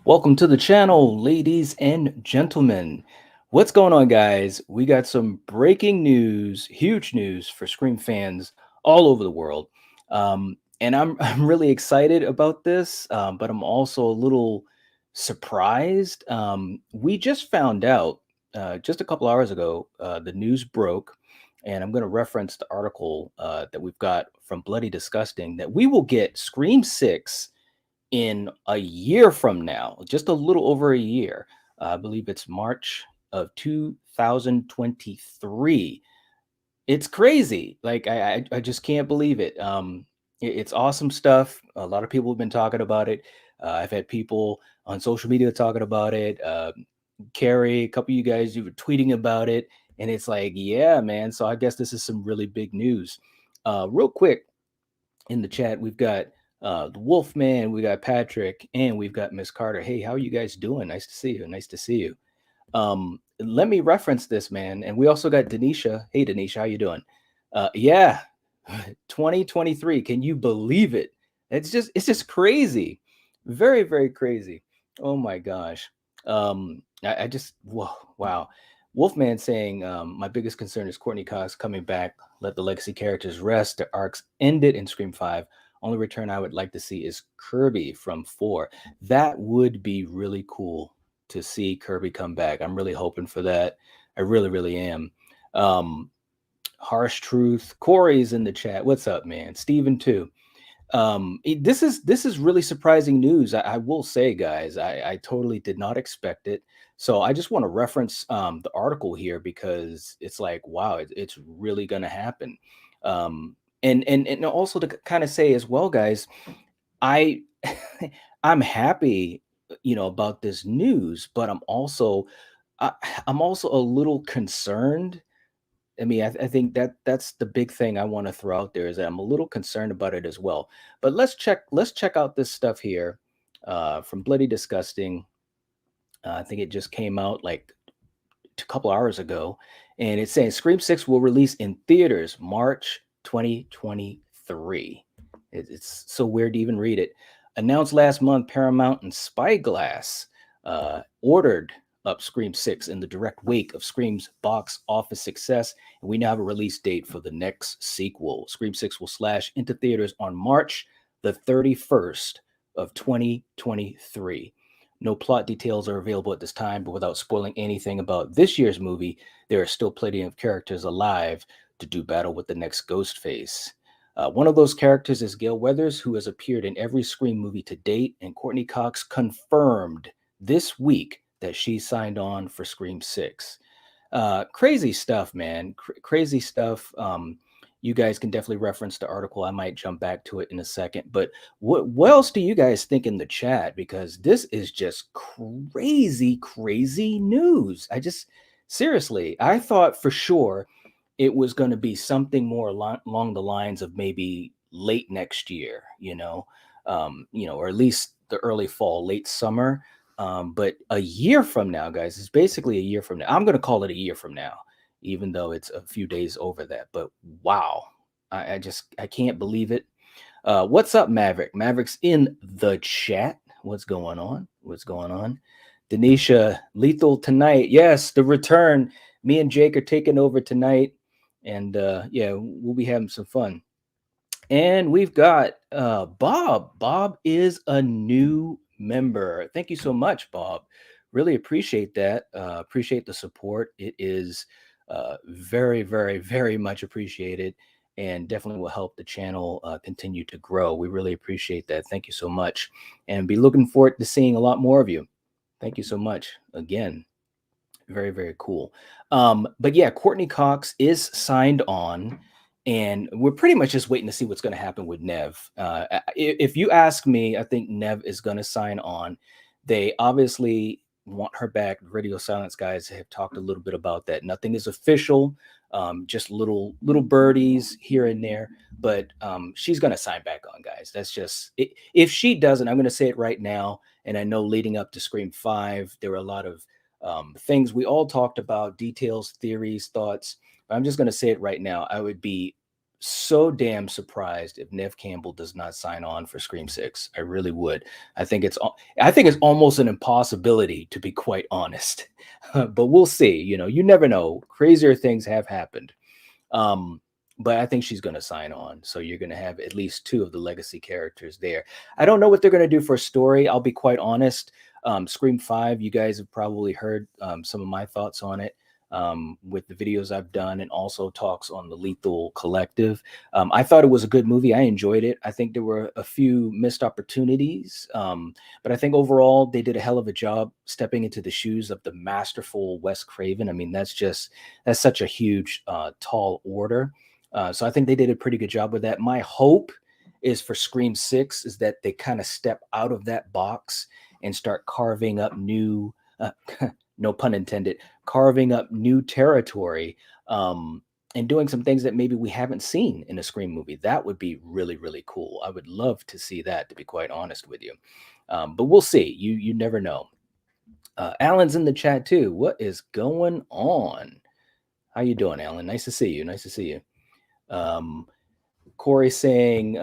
Welcome to the channel, ladies and gentlemen. What's going on, guys? We got some breaking news, huge news for Scream fans all over the world. And I'm I'm really excited about this, but I'm also a little surprised. We just found out just a couple hours ago, the news broke, and I'm going to reference the article that we've got from Bloody Disgusting that we will get Scream 6 in a year from now, just a little over a year. I believe it's March of 2023. It's crazy. Like I just can't believe it. It's awesome stuff. A lot of people have been talking about it. I've had people on social media talking about it. Carrie, a couple of you guys, you were tweeting about it, and it's like, yeah, man. So I guess this is some really big news. Real quick, in the chat, we've got the Wolfman, we got Patrick, and we've got Miss Carter. Hey, how are you guys doing? Nice to see you. Nice to see you. Let me reference this, man. And we also got Denisha. Hey, Denisha, how you doing? Yeah, 2023. Can you believe it? It's just crazy. Very, very crazy. Oh my gosh. I just whoa, wow. Wolfman saying, my biggest concern is Courtney Cox coming back. Let the legacy characters rest. Their arcs ended in Scream 5. Only return I would like to see is Kirby from 4. That would be really cool to see Kirby come back. I'm really hoping for that. I really, really am. Um, Harsh Truth. Corey's in the chat. What's up, man? Steven too. This is really surprising news. I will say, guys, I totally did not expect it. So I just want to reference the article here because it's like, wow, it's really going to happen. And also to kind of say as well, guys, I I'm happy, about this news, but I, I'm also a little concerned. I mean, I think that's the big thing I want to throw out there is that I'm a little concerned about it as well. But let's check out this stuff here from Bloody Disgusting. I think it just came out like a couple hours ago, and it's saying Scream 6 will release in theaters March 2023. It's so weird to even read it. Announced last month, Paramount and Spyglass ordered up Scream 6 in the direct wake of Scream's box office success, and we now have a release date for the next sequel. Scream 6 will slash into theaters on March the 31st of 2023. No plot details are available at this time, but without spoiling anything about this year's movie, there are still plenty of characters alive to do battle with the next Ghostface. One of those characters is Gail Weathers, who has appeared in every Scream movie to date, and Courtney Cox confirmed this week that she signed on for Scream 6. Crazy stuff, man. Crazy stuff. You guys can definitely reference the article. I might jump back to it in a second. But what else do you guys think in the chat? Because this is just crazy, crazy news. Seriously, I thought for sure it was going to be something more along the lines of maybe late next year, or at least the early fall, late summer. But a year from now, guys, it's basically a year from now. I'm going to call it a year from now, even though it's a few days over that. But wow, I can't believe it. What's up, Maverick? Maverick's in the chat. What's going on? What's going on? Denisha, lethal tonight. Yes, the return. Me and Jake are taking over tonight, and yeah, we'll be having some fun. And we've got Bob. Bob is a new member. Thank you so much, Bob. Really appreciate that. Appreciate the support. It is very, very, very much appreciated and definitely will help the channel continue to grow. We really appreciate that. Thank you so much. And be looking forward to seeing a lot more of you. Thank you so much again. Very, very cool. But yeah, Courtney Cox is signed on, and we're pretty much just waiting to see what's going to happen with Nev. If you ask me, I think Nev is going to sign on. They obviously want her back. Radio Silence guys have talked a little bit about that. Nothing is official, just little birdies here and there. But she's going to sign back on, guys. That's just it. If she doesn't, I'm going to say it right now. And I know leading up to Scream 5, there were a lot of things we all talked about, details, theories, thoughts. I'm just going to say it right now. I would be so damn surprised if Nev Campbell does not sign on for Scream 6. I really would. I think it's almost an impossibility, to be quite honest. But we'll see. You never know. Crazier things have happened. Um, but I think she's going to sign on. So you're going to have at least two of the legacy characters there. I don't know what they're going to do for a story. I'll be quite honest. Scream 5, you guys have probably heard some of my thoughts on it with the videos I've done and also talks on the Lethal Collective. I thought it was a good movie. I enjoyed it. I think there were a few missed opportunities, but I think overall they did a hell of a job stepping into the shoes of the masterful Wes Craven. I mean, that's such a huge, tall order. So I think they did a pretty good job with that. My hope is for Scream 6 is that they kind of step out of that box and start carving up new, no pun intended, carving up new territory, and doing some things that maybe we haven't seen in a Scream movie. That would be really, really cool. I would love to see that, to be quite honest with you. But we'll see. You never know. Alan's in the chat too. What is going on? How you doing, Alan? Nice to see you. Nice to see you. Um, Corey saying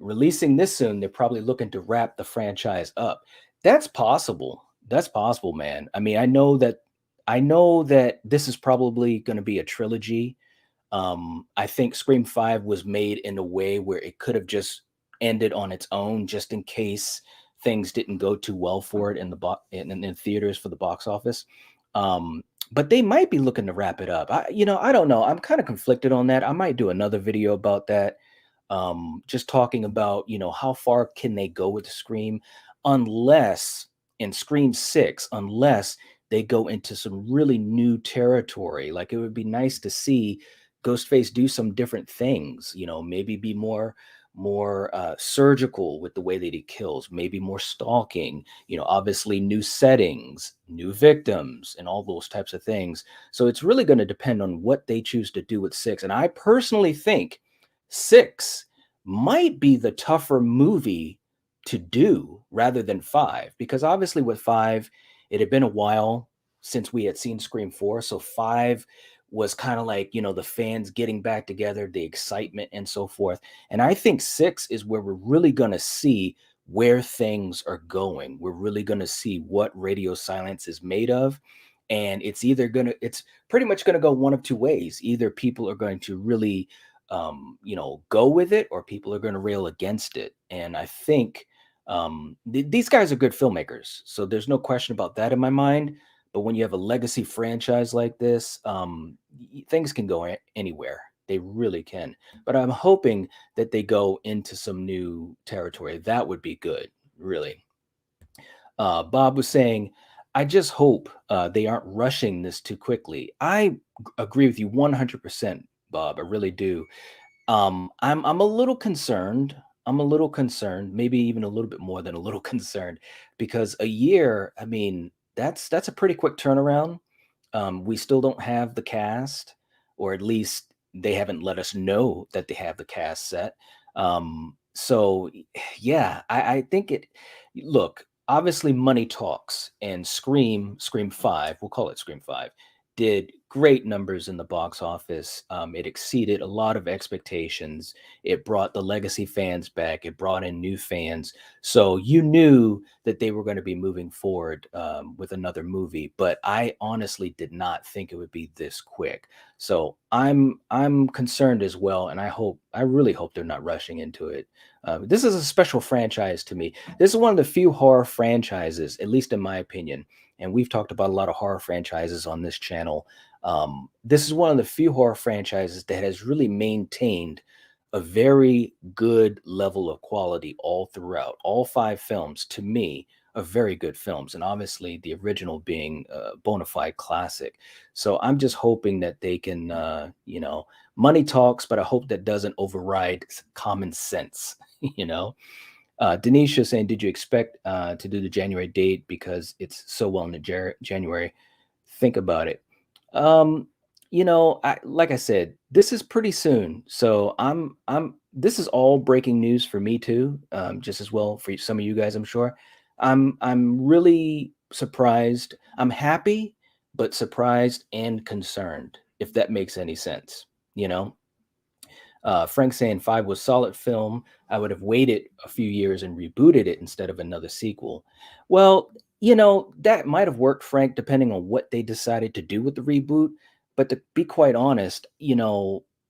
releasing this soon, they're probably looking to wrap the franchise up. That's possible. That's possible, man. I mean, I know that this is probably going to be a trilogy. I think Scream 5 was made in a way where it could have just ended on its own, just in case things didn't go too well for it in theaters for the box office. But they might be looking to wrap it up. I don't know. I'm kind of conflicted on that. I might do another video about that. Just talking about, how far can they go with Scream, unless in Scream 6, unless they go into some really new territory. Like, it would be nice to see Ghostface do some different things, maybe be more surgical with the way that he kills, maybe more stalking, obviously new settings, new victims, and all those types of things. So it's really going to depend on what they choose to do with 6. And I personally think 6 might be the tougher movie to do rather than 5, because obviously with 5, it had been a while since we had seen Scream 4. So 5 was kind of like, the fans getting back together, the excitement and so forth. And I think 6 is where we're really going to see where things are going. We're really going to see what radio silence is made of. And it's pretty much going to go one of two ways. Either people are going to really, go with it, or people are going to rail against it. And I think these guys are good filmmakers. So there's no question about that in my mind. But when you have a legacy franchise like this, things can go anywhere. They really can. But I'm hoping that they go into some new territory. That would be good, really. Bob was saying, I just hope they aren't rushing this too quickly. I agree with you 100%, Bob. I really do. I'm a little concerned. I'm a little concerned, maybe even a little bit more than a little concerned, because a year, I mean, that's a pretty quick turnaround. We still don't have the cast, or at least they haven't let us know that they have the cast set. So yeah, I think it. Look, obviously, money talks, and Scream 5, we'll call it Scream 5, did great numbers in the box office. It exceeded a lot of expectations. It brought the legacy fans back. It brought in new fans. So you knew that they were going to be moving forward with another movie. But I honestly did not think it would be this quick. So I'm concerned as well, and I really hope they're not rushing into it. This is a special franchise to me. This is one of the few horror franchises, at least in my opinion, and we've talked about a lot of horror franchises on this channel. This is one of the few horror franchises that has really maintained a very good level of quality all throughout. All 5 films, to me, are very good films, and obviously the original being a bona fide classic. So I'm just hoping that they can, money talks, but I hope that doesn't override common sense, you know? Denisha saying, did you expect to do the January date because it's so well in January? Think about it. Um, like I said, this is pretty soon, so I'm. This is all breaking news for me too, just as well for some of you guys, I'm sure. I'm really surprised. I'm happy, but surprised and concerned, if that makes any sense. You know, Frank saying five was solid film. I would have waited a few years and rebooted it instead of another sequel. Well, that might have worked, Frank, depending on what they decided to do with the reboot. But to be quite honest,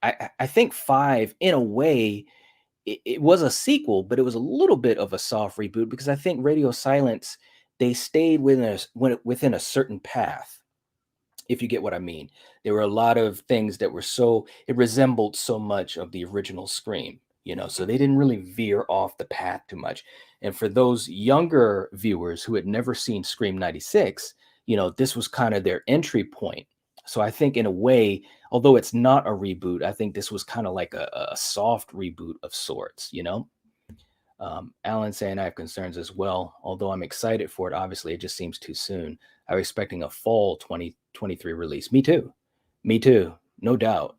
I think five, in a way, it was a sequel, but it was a little bit of a soft reboot because I think Radio Silence, they stayed within a certain path, if you get what I mean. There were a lot of things that were it resembled so much of the original Scream, so they didn't really veer off the path too much. And for those younger viewers who had never seen Scream 96, this was kind of their entry point. So I think in a way, although it's not a reboot, I think this was kind of like a soft reboot of sorts. Alan saying I have concerns as well, although I'm excited for it. Obviously, it just seems too soon. I was expecting a fall 2023 release. Me too. Me too. No doubt.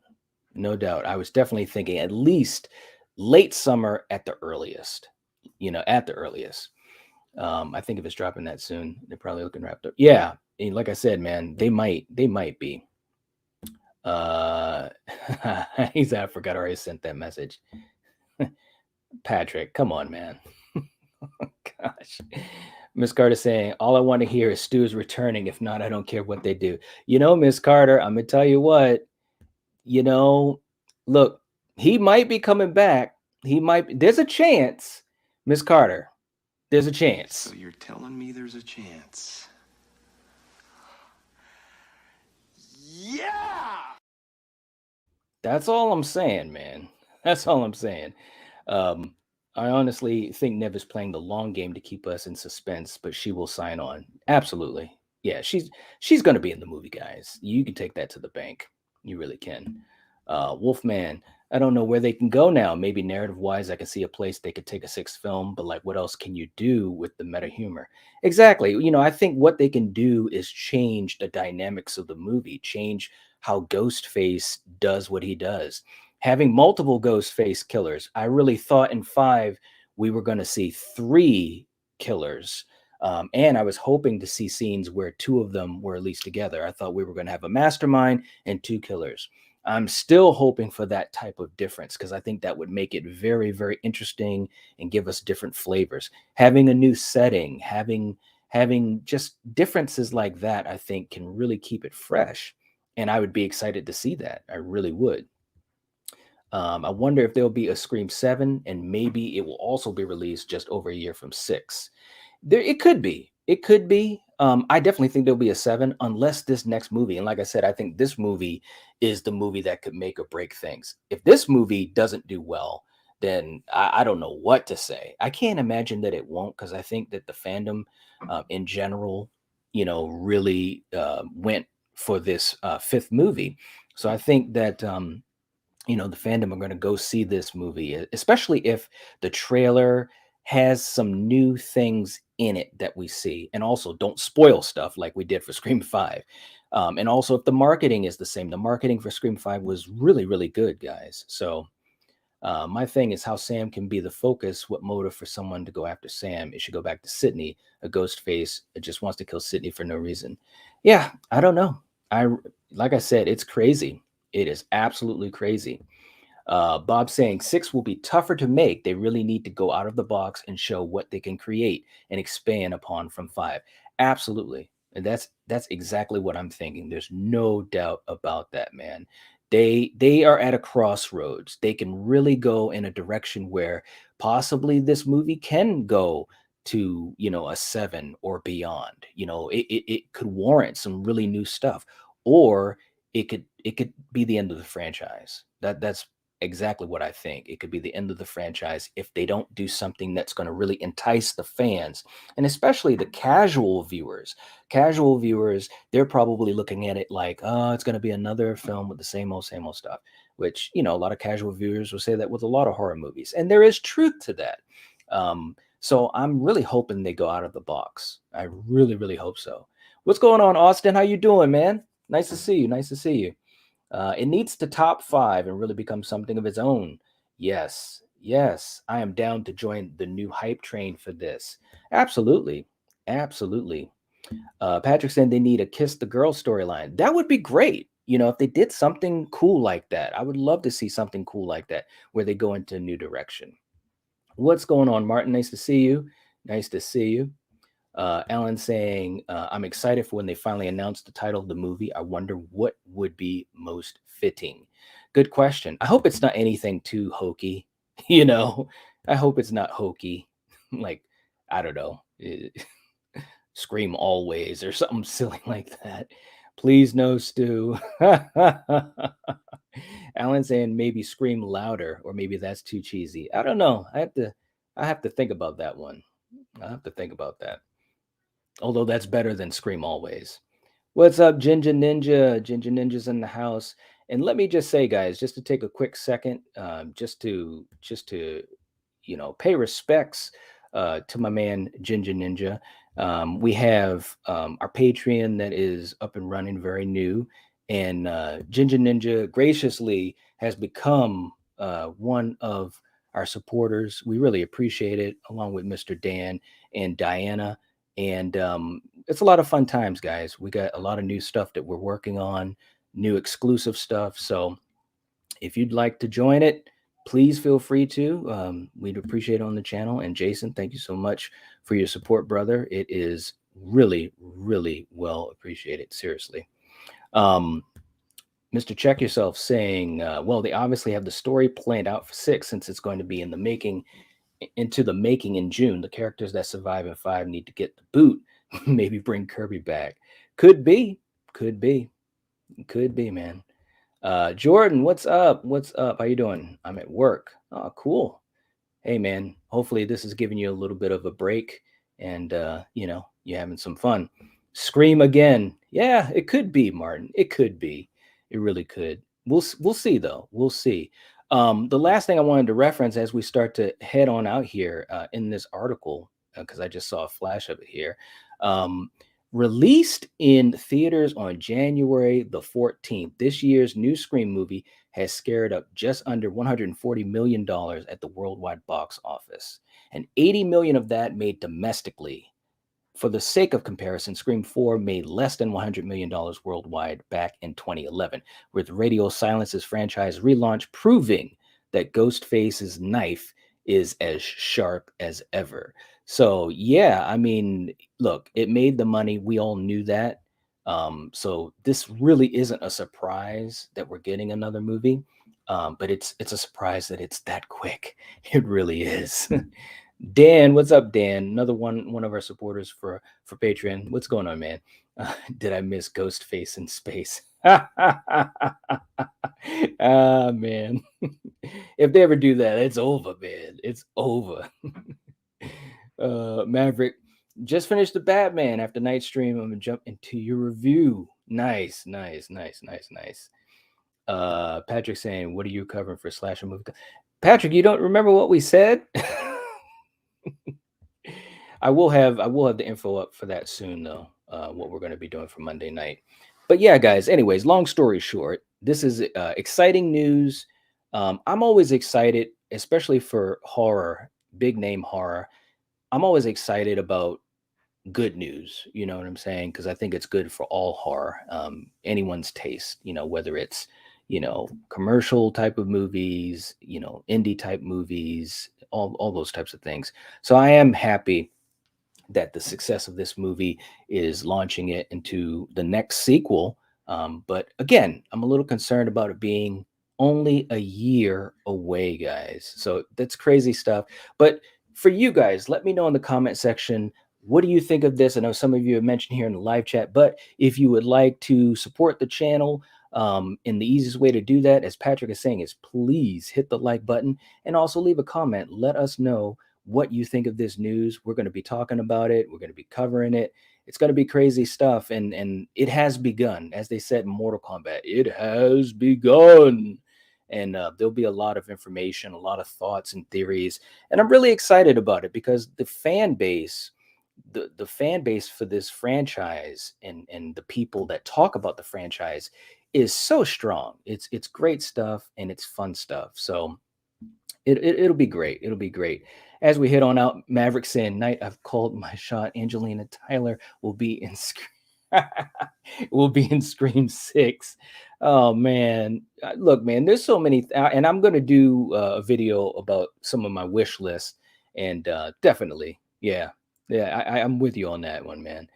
No doubt. I was definitely thinking at least late summer at the earliest. At the earliest. I think if it's dropping that soon, they're probably looking wrapped up. Yeah. And like I said, man, they might be. Uh I forgot I already sent that message. Patrick, come on, man. Gosh. Miss Carter saying, all I want to hear is Stu is returning. If not, I don't care what they do. Miss Carter, I'm going to tell you what, you know, look, he might be coming back. There's a chance, Miss Carter. There's a chance. So you're telling me there's a chance? Yeah! That's all I'm saying, man. That's all I'm saying. Um, I honestly think Nev is playing the long game to keep us in suspense, but she will sign on. Absolutely. Yeah, she's gonna be in the movie, guys. You can take that to the bank. You really can. Wolfman, I don't know where they can go now. Maybe narrative wise, I can see a place they could take a sixth film, but like what else can you do with the meta humor? Exactly. I think what they can do is change the dynamics of the movie, change how Ghostface does what he does. Having multiple Ghostface killers, I really thought in five we were going to see three killers. And I was hoping to see scenes where two of them were at least together. I thought we were going to have a mastermind and two killers. I'm still hoping for that type of difference because I think that would make it very, very interesting and give us different flavors. Having a new setting, having just differences like that, I think can really keep it fresh. And I would be excited to see that. I really would. I wonder if there'll be a Scream 7, and maybe it will also be released just over a year from 6. It could be. It could be. I definitely think there'll be a 7 unless this next movie. And like I said, I think this movie is the movie that could make or break things. If this movie doesn't do well, then I don't know what to say. I can't imagine that it won't because I think that the fandom in general, really went for this fifth movie. So I think that the fandom are going to go see this movie, especially if the trailer has some new things in it that we see. And also, don't spoil stuff like we did for Scream 5. And also, if the marketing is the same, the marketing for Scream 5 was really, really good, guys. So, my thing is how Sam can be the focus. What motive for someone to go after Sam? It should go back to Sydney, a ghost face. It just wants to kill Sydney for no reason. Yeah, I don't know. Like I said, it's crazy. It is absolutely crazy. Bob saying six will be tougher to make. They really need to go out of the box and show what they can create and expand upon from five. Absolutely. And that's exactly what I'm thinking. There's no doubt about that, man. They are at a crossroads. They can really go in a direction where possibly this movie can go to, a seven or beyond. It could warrant some really new stuff. Or it could be the end of the franchise. That's exactly what I think. It could be the end of the franchise if they don't do something that's going to really entice the fans and especially the casual viewers. Casual viewers, they're probably looking at it like, oh, it's going to be another film with the same old stuff, which, a lot of casual viewers will say that with a lot of horror movies. And there is truth to that. So I'm really hoping they go out of the box. I really, really hope so. What's going on, Austin? How you doing, man? Nice to see you. Nice to see you. It needs to top five and really become something of its own. Yes, yes, I am down to join the new hype train for this. Absolutely, absolutely. Patrick said they need a kiss the girl storyline. That would be great. if they did something cool like that, I would love to see something cool like that where they go into a new direction. What's going on, Martin? Nice to see you. Nice to see you. Alan saying, I'm excited for when they finally announce the title of the movie. I wonder what would be most fitting. Good question. I hope it's not anything too hokey. You know, I hope it's not hokey. Like, I don't know, Scream Always or something silly like that. Please, no, Stu. Alan saying maybe Scream Louder, or maybe that's too cheesy. I don't know. I have to think about that one. I have to think about that. Although that's better than Scream Always. What's up, Ginger Ninja? Ginger Ninja's in the house. And let me just say, guys, just to take a quick second, just to pay respects to my man Ginger Ninja. We have our Patreon that is up and running, very new, and Ginger Ninja graciously has become one of our supporters. We really appreciate it, along with Mr. Dan and Diana. And it's a lot of fun times, guys. We got a lot of new stuff that we're working on, new exclusive stuff. So if you'd like to join it, please feel free to. We'd appreciate it on the channel. And Jason, thank you so much for your support, brother. It is really, really well appreciated. Seriously. Um, Mr. Check Yourself saying, well, they obviously have the story planned out for six since it's going to be into the making in June. The characters that survive in five need to get the boot. Maybe bring Kirby back. Could be, could be, could be, man. Jordan, what's up? What's up? How you doing? I'm at work. Oh, cool. Hey, man. Hopefully this is giving you a little bit of a break, and you're having some fun. Scream again. Yeah, it could be, Martin. It could be. It really could. We'll see though. We'll see. The last thing I wanted to reference as we start to head on out here in this article, because I just saw a flash of it here. Um, Released in theaters on January the 14th, this year's new Scream movie has scared up just under $140 million at the worldwide box office, and 80 million of that made domestically. For the sake of comparison, Scream 4 made less than $100 million worldwide back in 2011, with Radio Silence's franchise relaunch proving that Ghostface's knife is as sharp as ever. So, yeah, I mean, look, it made the money. We all knew that. So this really isn't a surprise that we're getting another movie. But it's a surprise that it's that quick. It really is. Dan, what's up, Dan? Another one of our supporters for Patreon. What's going on, man? Did I miss Ghostface in space? Ah, man. If they ever do that, it's over, man. It's over. Maverick, just finished the Batman after night stream. I'm gonna jump into your review. Nice, nice, nice, nice, nice. Patrick saying, "What are you covering for slasher movie?" Patrick, you don't remember what we said? I will have the info up for that soon though. What we're going to be doing for Monday night. But yeah, guys. Anyways, long story short, this is exciting news. I'm always excited, especially for horror, big name horror. I'm always excited about good news. You know what I'm saying? Because I think it's good for all horror, anyone's taste. Whether it's commercial type of movies, indie type movies, all those types of things. So I am happy that the success of this movie is launching it into the next sequel. But again, I'm a little concerned about it being only a year away, guys. So that's crazy stuff. But for you guys, let me know in the comment section. What do you think of this? I know some of you have mentioned here in the live chat, but if you would like to support the channel, and the easiest way to do that, as Patrick is saying, is please hit the like button and also leave a comment. Let us know what you think of this news. We're going to be talking about it. We're going to be covering it. It's going to be crazy stuff, and it has begun, as they said in Mortal Kombat. It has begun, and there'll be a lot of information, a lot of thoughts and theories, and I'm really excited about it because the fan base for this franchise and the people that talk about the franchise is so strong. It's great stuff and it's fun stuff. So it'll be great. It'll be great. As we hit on out, Maverick saying, "Night, I've called my shot. Angelina Tyler will be in Scream." will be in Scream 6. Oh man. Look, man, there's so many and I'm going to do a video about some of my wish lists and definitely. Yeah. Yeah, I'm with you on that one, man.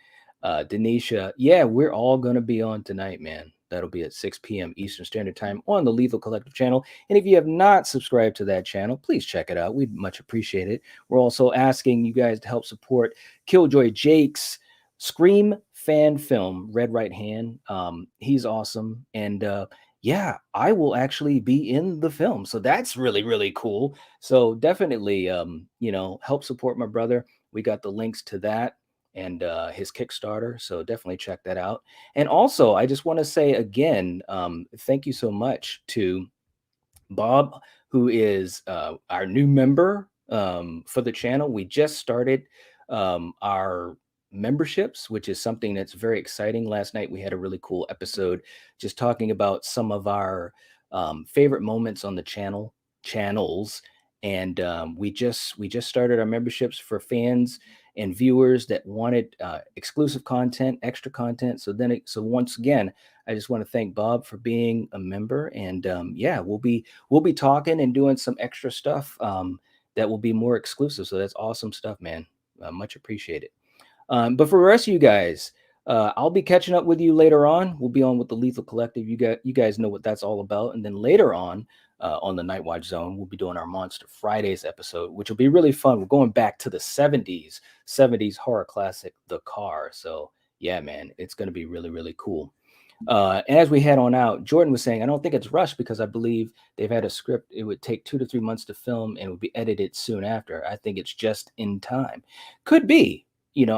Denisha, yeah, we're all going to be on tonight, man. That'll be at 6 p.m. Eastern Standard Time on the Lethal Collective channel. And if you have not subscribed to that channel, please check it out. We'd much appreciate it. We're also asking you guys to help support Killjoy Jake's Scream fan film, Red Right Hand. He's awesome. And yeah, I will actually be in the film. So that's really, really cool. So definitely, help support my brother. We got the links to that and his Kickstarter. So definitely check that out. And also, I just want to say again, thank you so much to Bob, who is our new member for the channel. We just started our memberships, which is something that's very exciting. Last night we had a really cool episode just talking about some of our favorite moments on the channels, and we just started our memberships for fans and viewers that wanted exclusive content, extra content. So once again, I just want to thank Bob for being a member, and yeah, we'll be talking and doing some extra stuff that will be more exclusive. So that's awesome stuff, man. Much appreciated. But for the rest of you guys, I'll be catching up with you later on. We'll be on with the Lethal Collective. You guys know what that's all about. And then later on the Night Watch Zone, we'll be doing our Monster Fridays episode, which will be really fun. We're going back to the 70s horror classic, The Car. So yeah, man, it's going to be really, really cool. And as we head on out, Jordan was saying, I don't think it's rushed because I believe they've had a script. It would take 2 to 3 months to film and would be edited soon after. I think it's just in time. Could be.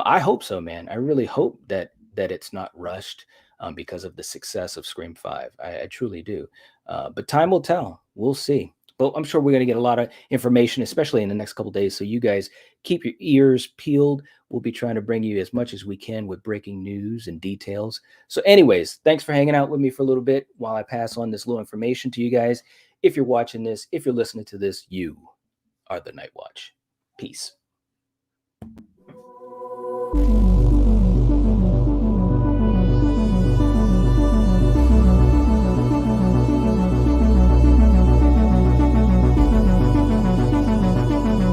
I hope so, man. I really hope that it's not rushed because of the success of Scream 5. I truly do. But time will tell. We'll see. But I'm sure we're going to get a lot of information, especially in the next couple days. So you guys keep your ears peeled. We'll be trying to bring you as much as we can with breaking news and details. So, anyways, thanks for hanging out with me for a little bit while I pass on this little information to you guys. If you're watching this, if you're listening to this, you are the Night Watch. Peace.